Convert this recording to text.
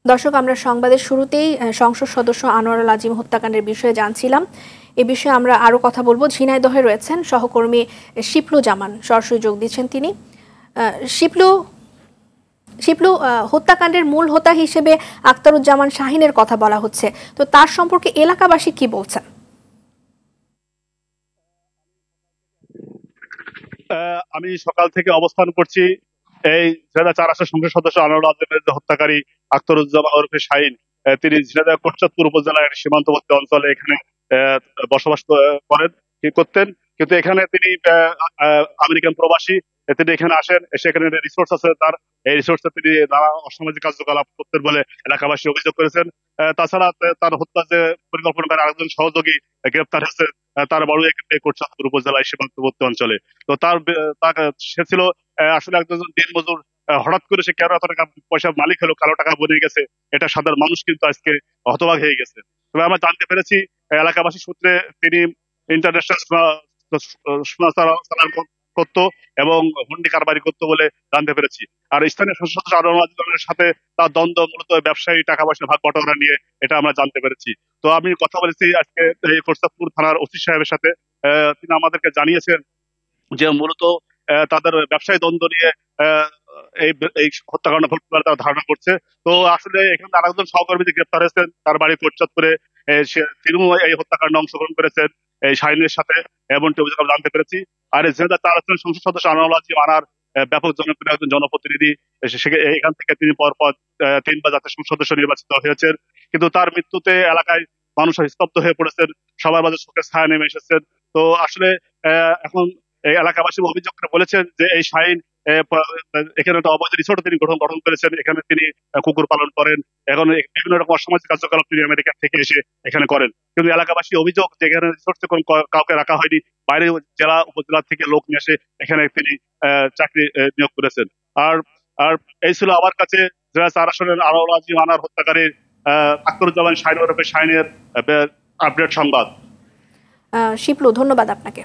দর্শক, আমরা সংবাদের শুরুতেই সংসদ সদস্য আনোয়ারুল আজিম হত্যাকাণ্ডের বিষয়ে জানছিলাম। এ বিষয়ে আমরা আরো কথা বলবো। ঝিনাইদহে রয়েছেন সহকর্মী শিপলু জামান, সরাসরি যোগ দিচ্ছেন তিনি। শিপলু, হত্যাকাণ্ডের মূল হোতা হিসেবে আখতারুজ্জামান শাহিনের কথা বলা হচ্ছে, তো তার সম্পর্কে এলাকাবাসী কি বলছেন? আমি সকাল থেকে অবস্থান করছি এই ঝিনাইদহ ৪ আসনের সংসদ সদস্য আনোয়ারুল আজিমের যে হত্যাকারী আখতারুজ্জামান ওরফে শাহিন, তিনি ঝিনাইদহ কোটচাঁদপুর উপজেলার সীমান্তবর্তী অঞ্চলে এখানে বসবাস করতেন। কিন্তু এখানে তিনি আমেরিকান প্রবাসী। তিনি এখানে আসেন, এসে এখানে রিসোর্স আছে তার, এই রিসোর্সে তিনি নানা অসামাজিক কার্যকলাপ করতেন বলে এলাকাবাসী অভিযোগ করেছেন। তাছাড়া তার হত্যা যে পরিকল্পনাকারী আরেকজন সহযোগী গ্রেপ্তার হয়েছে, তার বড় কোটচাঁদপুর উপজেলায় সীমান্তবর্তী অঞ্চলে। তো সে ছিল আসলে একজন দিনমজুর। হঠাৎ করে সে কেন এত টাকা পয়সার মালিক হলো, কালো টাকা বনে গেছে, এটা সাধারণ মানুষ কিন্তু আজকে হতবাক হয়ে গেছে। তবে আমরা জানতে পেরেছি এলাকাবাসী সূত্রে তিনি ইন্টারন্যাশনাল সোনা চালান করতো এবং হুন্ডি কারবারি করতো বলে জানতে পেরেছি। আর স্থানীয় সংসদ সদস্য আনোয়ারুল আজিমের সাথে তার দ্বন্দ্ব মূলত ব্যবসায়ী টাকা পয়সা ভাগ বটোয়ারা নিয়ে, এটা আমরা জানতে পেরেছি। তো আমি কথা বলেছি আজকে এই কোটচাঁদপুর থানার ওসি সাহেবের সাথে। তিনি আমাদেরকে জানিয়েছেন যে মূলত তাদের ব্যবসায়ী দ্বন্দ্ব নিয়ে এই এই হত্যাকাণ্ড ঘটতে পারে তারা ধারণা করছে। তো আসলে এখানে আরেকজন সহকর্মী যে গ্রেপ্তার হয়েছেন, তার বাড়ি কোটচাঁদপুরে, তিনিও এই হত্যাকাণ্ডে অংশগ্রহণ করেছেন এই শাহিনের সাথে, এমনটি অভিযোগ আমরা জানতে পেরেছি। আর এই ঝিনাইদহ ৪ আসনের সংসদ সদস্য আনোয়ারুল আজিম আনার ব্যাপক জনপ্রিয় একজন জনপ্রতিনিধি। এখান থেকে তিনি পরপর ৩বার জাতীয় সংসদ সদস্য নির্বাচিত হয়েছেন। কিন্তু তার মৃত্যুতে এলাকায় মানুষ স্তব্ধ হয়ে পড়েছেন, সবার মাঝে শোকের ছায়া নেমে এসেছেন। তো আসলে এখন এই এলাকাবাসী অভিযোগ করে বলেছেন যে এই শাহিন এখানে একটা অবৈধ রিসোর্ট তিনি গঠন করেছেন, এখানে তিনি কুকুর পালন করেন, এখন বিভিন্ন রকম অসামাজিক কার্যকলাপ তিনি আমেরিকা থেকে এসে এখানে করেন। কিন্তু এলাকাবাসী অভিযোগ যে এখানে রিসোর্টে কোনো কাউকে রাখা হয়নি, বাইরে জেলা উপজেলা থেকে লোক নিয়ে এসে এখানে তিনি চাকরি নিয়োগ করেছেন। আর আর এই ছিল আমার কাছে জেলা ৪ আসনের আনোয়ারুল আজিম আনার হত্যাকারীর আখতারুজ্জামান শাহিন ওরফে শাহিনের আপডেট সংবাদ। শিপলু, ধন্যবাদ আপনাকে।